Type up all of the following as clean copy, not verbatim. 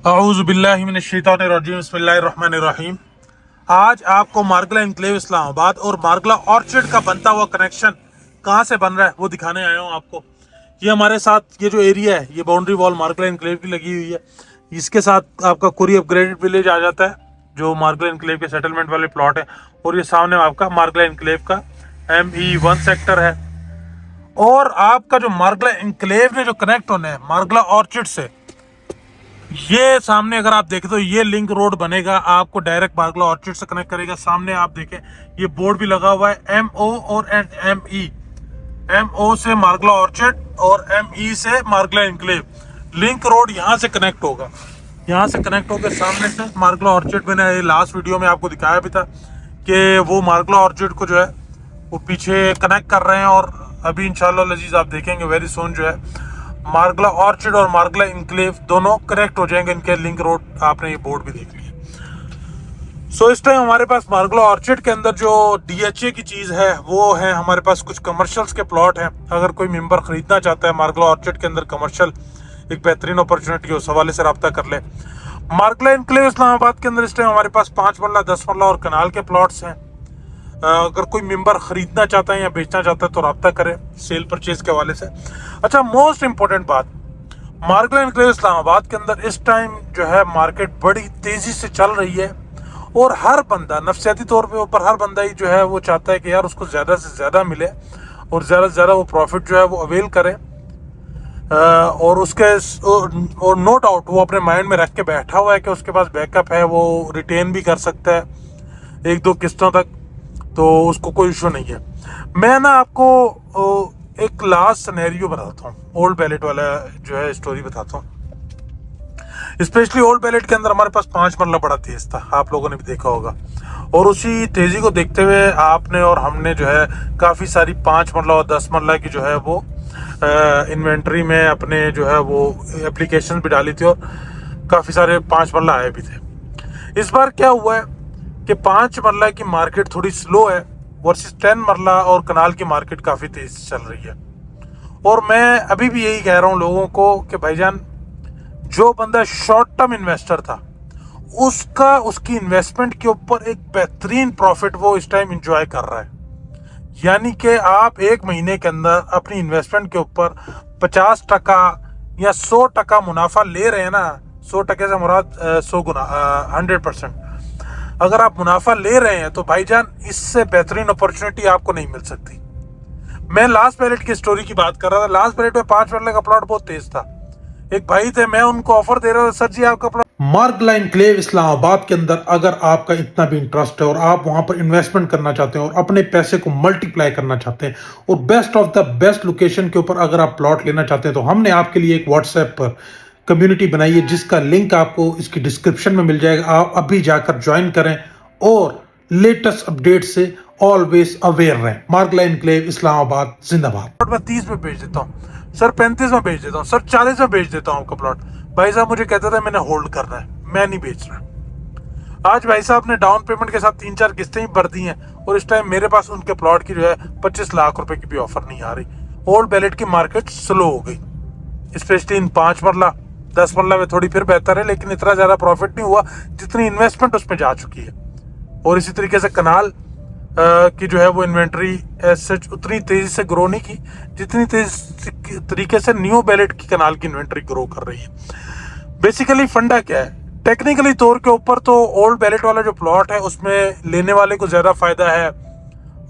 औज़ु बिल्लाहि मिनश्शैतानिर्रजीम बिस्मिल्लाहिर्रहमानिर्रहीम। आज आपको मार्गला एनक्लेव इस्लामाबाद और मार्गला ऑर्चिड का बनता हुआ कनेक्शन कहाँ से बन रहा है वो दिखाने आया हूँ आपको। ये हमारे साथ ये जो एरिया है ये बाउंड्री वॉल मार्गला एनक्लेव की लगी हुई है। इसके साथ आपका कुरी अपग्रेडेड विलेज आ जाता है जो मार्गला एनक्लेव के सेटलमेंट वाले प्लॉट है, और ये सामने आपका मार्गला एनक्लेव का ME1 सेक्टर है। और आपका जो मार्गला एनक्लेव में जो कनेक्ट होना है मार्गला ऑर्चिड से, ये सामने अगर आप देखें तो ये लिंक रोड बनेगा, आपको डायरेक्ट मार्गला ऑर्चिड से कनेक्ट करेगा। सामने आप देखें ये बोर्ड भी लगा हुआ है MO और ME। MO से मार्गला ऑर्चिड और ME से मार्गला एनक्लेव। लिंक रोड यहाँ से कनेक्ट होगा, यहाँ से कनेक्ट होकर सामने से मार्गला ऑर्चिड। मैंने लास्ट वीडियो में आपको दिखाया भी था कि वो मार्गला ऑर्चिड को जो है वो पीछे कनेक्ट कर रहे हैं, और अभी इंशाल्लाह लजीज आप देखेंगे वेरी सून जो है मार्गला ऑर्चिड और मार्गला एनक्लेव दोनों कनेक्ट हो जाएंगे। इनके लिंक रोड आपने ये बोर्ड भी देख लिया। सो इस टाइम हमारे पास मार्गला ऑर्चिड के अंदर जो DHA की चीज़ है वो है, हमारे पास कुछ कमर्शियल्स के प्लॉट हैं। अगर कोई मेंबर खरीदना चाहता है मार्गला ऑर्चिड के अंदर कमर्शियल, एक बेहतरीन अपॉर्चुनिटी है, उस हवाले से रब्ता कर ले। मार्गला एनक्लेव इस्लामाबाद के अंदर इस टाइम हमारे पास 5 मरला 10 मरला और कनाल के प्लॉट्स हैं। अगर कोई मेंबर खरीदना चाहता है या बेचना चाहता है तो रब्ता करें सेल परचेज के हवाले से। अच्छा, मोस्ट इंपॉर्टेंट बात, मार्गला एनक्लेव इस्लामाबाद के अंदर इस टाइम जो है मार्केट बड़ी तेजी से चल रही है, और हर बंदा नफसियाती तौर पे ऊपर हर बंदा ही जो है वो चाहता है कि यार उसको ज़्यादा से ज़्यादा मिले और ज़्यादा से ज़्यादा वो प्रॉफिट जो है वो अवेल करे। और उसके और नो डाउट वो अपने माइंड में रख के बैठा हुआ है कि उसके पास बैकअप है, वो रिटेन भी कर सकता है 1-2 किस्तों तक, तो उसको कोई इशू नहीं है। मैं ना आपको एक लास्ट सिनेरियो बताता हूँ, ओल्ड बैलेट वाला जो है स्टोरी बताता हूँ। स्पेशली ओल्ड बैलेट के अंदर हमारे पास 5 मरला बड़ा तेज था, आप लोगों ने भी देखा होगा, और उसी तेजी को देखते हुए आपने और हमने जो है काफ़ी सारी 5 मरला और 10 मरला की जो है वो इन्वेंट्री में अपने जो है वो एप्लीकेशन भी डाली थी, और काफ़ी सारे 5 मरला आए भी थे। इस बार क्या हुआ है कि 5 मरला की मार्केट थोड़ी स्लो है वर्सेस 10 मरला और कनाल की मार्केट काफ़ी तेज चल रही है। और मैं अभी भी यही कह रहा हूँ लोगों को कि भाईजान, जो बंदा शॉर्ट टर्म इन्वेस्टर था उसकी इन्वेस्टमेंट के ऊपर एक बेहतरीन प्रॉफिट वो इस टाइम एंजॉय कर रहा है। यानी कि आप 1 महीने के अंदर अपनी इन्वेस्टमेंट के ऊपर 50% या 100% मुनाफा ले रहे हैं ना। 100% से मुराद 100 गुना 100%। अगर आप मुनाफा ले रहे हैं तो भाईजान इससे बेहतरीन अपॉर्चुनिटी आपको नहीं मिल सकती। मैं लास्ट बैलेट की स्टोरी की बात कर रहा था। लास्ट बैलेट में 5 मरले का प्लॉट बहुत तेज था। एक भाई थे, मैं उनको ऑफर दे रहा था, सर जी आपका प्लॉट मार्गला एनक्लेव इस्लामाबाद के अंदर अगर आपका इतना भी इंटरेस्ट है और आप वहां पर इन्वेस्टमेंट करना चाहते हैं और अपने पैसे को मल्टीप्लाई करना चाहते हैं और best of the best location के ऊपर अगर आप प्लॉट लेना चाहते हैं, तो हमने आपके लिए एक व्हाट्सएप पर कम्युनिटी बनाई है जिसका लिंक आपको इसकी डिस्क्रिप्शन में मिल जाएगा। आप अभी जाकर ज्वाइन करें और लेटेस्ट अपडेट से ऑलवेज अवेयर रहें। मार्गला एनक्लेव इस्लामाबाद जिंदाबाद। मैं 30 में बेच देता हूँ सर, 35 में बेच देता हूँ सर, 40 में बेच देता हूँ आपका प्लॉट। भाई साहब मुझे कहते थे मैंने होल्ड करना है, मैं नहीं बेच रहा। आज भाई साहब ने डाउन पेमेंट के साथ 3-4 किस्तें ही भर दी हैं, और इस टाइम मेरे पास उनके प्लॉट की जो है 25 लाख रुपए की भी ऑफर नहीं आ रही। ओल्ड बैलेट की मार्केट स्लो हो गई, स्पेशली इन 5 मरला 10 मरला में थोड़ी फिर बेहतर है, लेकिन इतना ज़्यादा प्रॉफिट नहीं हुआ जितनी इन्वेस्टमेंट उसमें जा चुकी है। और इसी तरीके से कनाल की जो है वो इन्वेंट्री सच उतनी तेजी से ग्रो नहीं की जितनी तेज तरीके से न्यू बैलेट की कनाल की इन्वेंट्री ग्रो कर रही है। बेसिकली फंडा क्या है, टेक्निकली तौर के ऊपर तो ओल्ड बैलेट वाला जो प्लॉट है उसमें लेने वाले को ज़्यादा फायदा है,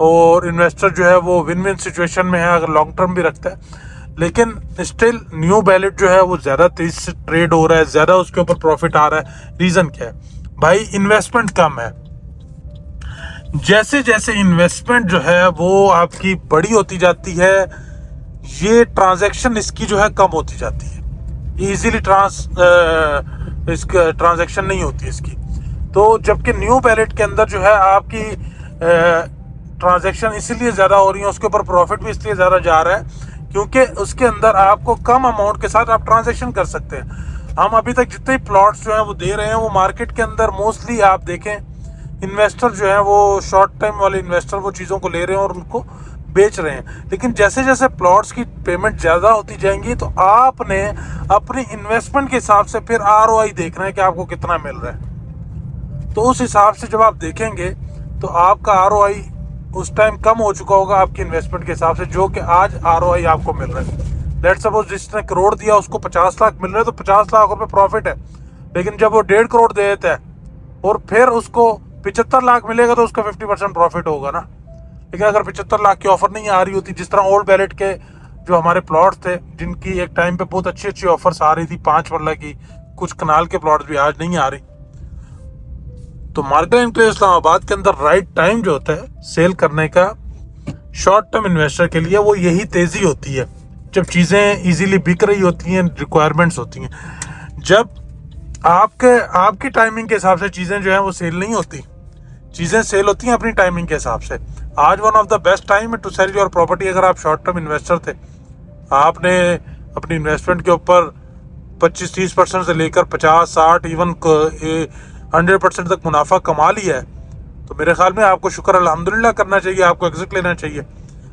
और इन्वेस्टर जो है वो विन विन सिचुएशन में है अगर लॉन्ग टर्म भी रखता है। लेकिन स्टिल न्यू बैलेट जो है वो ज़्यादा तेज से ट्रेड हो रहा है, ज़्यादा उसके ऊपर प्रॉफिट आ रहा है। रीज़न क्या है भाई, इन्वेस्टमेंट कम है। जैसे जैसे इन्वेस्टमेंट जो है वो आपकी बड़ी होती जाती है, ये ट्रांजैक्शन इसकी जो है कम होती जाती है, इजीली इसका ट्रांजैक्शन नहीं होती इसकी। तो जबकि न्यू बैलेट के अंदर जो है आपकी ट्रांजैक्शन इसीलिए ज़्यादा हो रही है, उसके ऊपर प्रॉफिट भी इसलिए ज़्यादा जा रहा है क्योंकि उसके अंदर आपको कम अमाउंट के साथ आप ट्रांजैक्शन कर सकते हैं। हम अभी तक जितने प्लॉट्स जो हैं वो दे रहे हैं वो मार्केट के अंदर मोस्टली आप देखें इन्वेस्टर जो है वो शॉर्ट टाइम वाले इन्वेस्टर वो चीज़ों को ले रहे हैं और उनको बेच रहे हैं। लेकिन जैसे जैसे प्लॉट्स की पेमेंट ज़्यादा होती जाएंगी तो आपने अपनी इन्वेस्टमेंट के हिसाब से फिर ROI देखना है कि आपको कितना मिल रहा है। तो उस हिसाब से जब आप देखेंगे तो आपका ROI उस टाइम कम हो चुका होगा आपकी इन्वेस्टमेंट के हिसाब से, जो कि आज ROI आपको मिल रहा है। लेट्स सपोज जिसने करोड़ दिया उसको 50 लाख मिल रहे हैं, तो 50 लाख रुपए प्रॉफिट है। लेकिन जब वो 1.5 करोड़ दे देता है और फिर उसको 75 लाख मिलेगा तो उसका 50% प्रॉफिट होगा ना। लेकिन अगर 75 लाख की ऑफर नहीं आ रही होती, जिस तरह ओल्ड बैलेट के जो हमारे प्लॉट्स थे जिनकी एक टाइम पे बहुत अच्छी अच्छी ऑफर्स आ रही थी 5 मरला की, कुछ कनाल के प्लॉट्स भी आज नहीं आ रही। तो मार्गला एनक्लेव इस्लामाबाद के अंदर राइट टाइम जो होता है सेल करने का शॉर्ट टर्म इन्वेस्टर के लिए, वो यही तेजी होती है जब चीज़ें इजीली बिक रही होती हैं, रिक्वायरमेंट्स होती हैं। जब आपकी टाइमिंग के हिसाब से चीज़ें जो हैं वो सेल नहीं होती, चीज़ें सेल होती हैं अपनी टाइमिंग के हिसाब से। आज one of the best time है टू सेल योर प्रॉपर्टी। अगर आप शॉर्ट टर्म इन्वेस्टर थे, आपने अपनी इन्वेस्टमेंट के ऊपर 25-30% से लेकर 50-60 इवन 100% तक मुनाफा कमा लिया है, तो मेरे ख्याल में आपको शुक्र अल्हम्दुलिल्लाह करना चाहिए, आपको एग्जिट लेना चाहिए।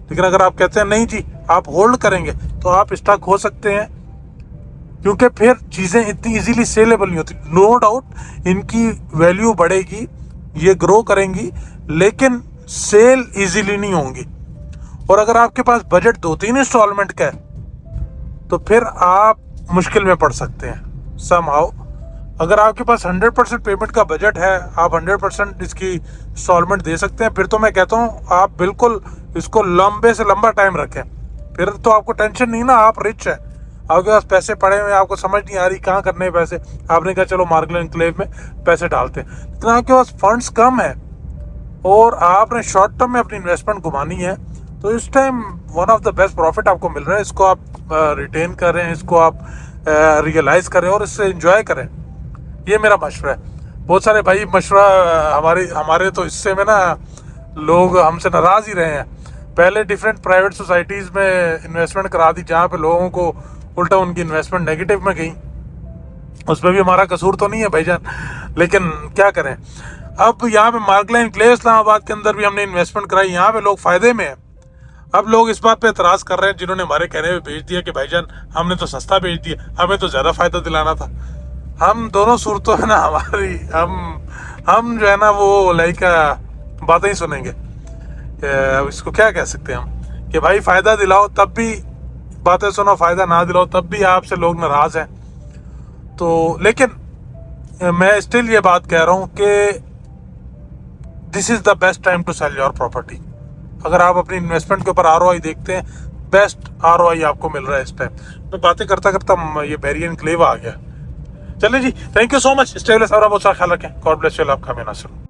लेकिन अगर आप कहते हैं नहीं जी आप होल्ड करेंगे, तो आप स्टक हो सकते हैं, क्योंकि फिर चीज़ें इतनी इजीली सेलेबल नहीं होती। नो डाउट इनकी वैल्यू बढ़ेगी, ये ग्रो करेंगी, लेकिन सेल इजीली नहीं होंगी। और अगर आपके पास बजट 2-3 इंस्टॉलमेंट का है तो फिर आप मुश्किल में पड़ सकते हैं समहाउ। अगर आपके पास 100% पेमेंट का बजट है, आप 100% इसकी इंस्टॉलमेंट दे सकते हैं, फिर तो मैं कहता हूँ आप बिल्कुल इसको लंबे से लंबा टाइम रखें। फिर तो आपको टेंशन नहीं ना, आप रिच है, आपके पास पैसे पड़े हुए, आपको समझ नहीं आ रही कहाँ करने हैं पैसे, आपने कहा चलो मार्गला एनक्लेव में पैसे डालते हैं। लेकिन आपके पास फंड्स कम है और आपने शॉर्ट टर्म में अपनी इन्वेस्टमेंट घुमानी है, तो इस time one of the best profit आपको मिल रहा है। इसको आप रिटेन करें, इसको आप रियलाइज़ करें और इससे एंजॉय करें। ये मेरा मशवरा है। बहुत सारे भाई मशवरा हमारे तो हिस्से में ना लोग हमसे नाराज़ ही रहे हैं। पहले डिफरेंट प्राइवेट सोसाइटीज़ में इन्वेस्टमेंट करा दी जहाँ पे लोगों को उल्टा उनकी इन्वेस्टमेंट नेगेटिव में गई। उसमें भी हमारा कसूर तो नहीं है भाईजान, लेकिन क्या करें। अब यहाँ पे मार्गला एनक्लेव इस्लामाबाद के अंदर भी हमने इन्वेस्टमेंट कराई, यहाँ पे लोग फ़ायदे में हैं। अब लोग इस बात पे एतराज़ कर रहे हैं जिन्होंने हमारे कहने पे भेज दिया कि भाईजान हमने तो सस्ता भेज दिया, हमें तो ज़्यादा फ़ायदा दिलाना था। हम दोनों सूरतों है ना हमारी, हम जो है ना वो लाइक बातें ही सुनेंगे। इसको क्या कह सकते हैं हम कि भाई फ़ायदा दिलाओ तब भी बातें सुनो, फ़ायदा ना दिलाओ तब भी आपसे लोग नाराज़ हैं। तो लेकिन मैं स्टिल ये बात कह रहा हूँ कि this is the best time to sell your property. अगर आप अपनी इन्वेस्टमेंट के ऊपर ROI देखते हैं, बेस्ट ROI आपको मिल रहा है इस टाइम। मैं बातें करता करता ये मार्गला एनक्लेव आ गया। चलिए जी, thank you so much. Stay blessed, बहुत सारा ख्याल रखें। God bless you. आपका मैं नासिर।